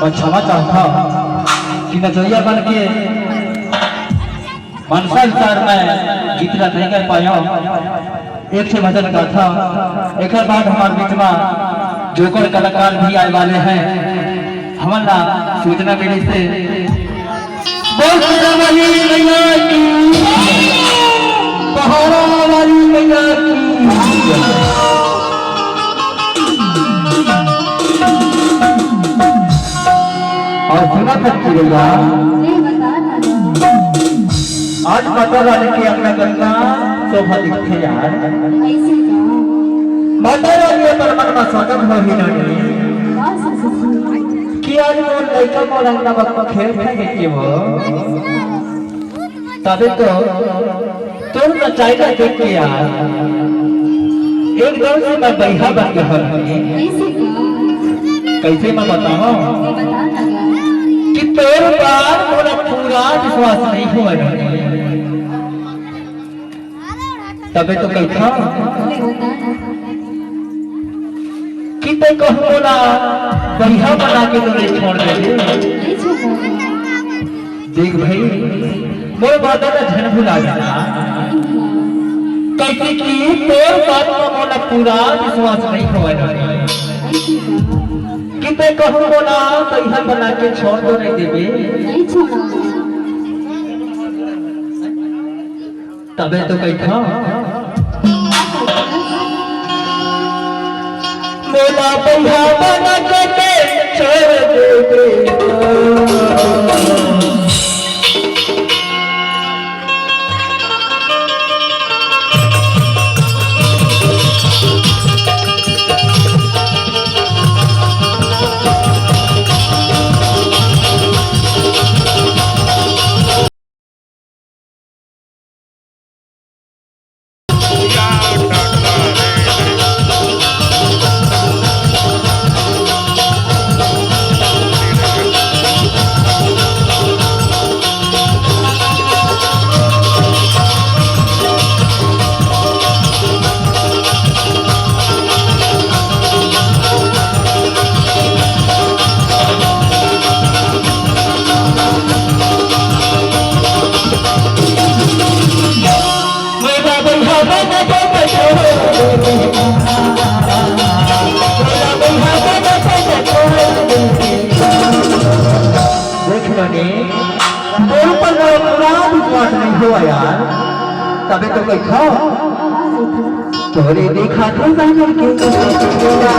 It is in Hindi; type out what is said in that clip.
और क्षमा चाहता कि नजरिया बन के मनसा विचार में जितना नहीं कर पाया। एक से भजन का था। एक बाद हमारे बीच में जोकर कलाकार भी आए वाले हैं। हमारा सूचना मिली से पहाड़ा वाली मैया की और सुना सकती भैया आज माता रानी की अपना गंगा शोभा दिखते यार। माता रानी पर मन में स्वागत हो ही नहीं कि आज वो लड़का को रंगना बक्का खेल खेल के वो तभी तो तुम नचाएगा देख के यार एकदम से मैं बैहा बन गया। कैसे मैं बताऊं कि तोर बार मोरा पूरा विश्वास नहीं हुआ। तबे तो कहता कि ते कहूं बोला बढ़िया बना के तो नहीं छोड़ दे। देख भाई मोर बात का झन भुला जाना कैसे कि तोर बात पर मोला पूरा विश्वास नहीं हुआ कि ते कहूं बोला बढ़िया बना के छोड़ दो नहीं देवे। तबे तो कहता मोला बढ़िया बना के छोड़ देवे। तबे तो कोई खाओ तोरे देखा तो जाने के तोरे देखा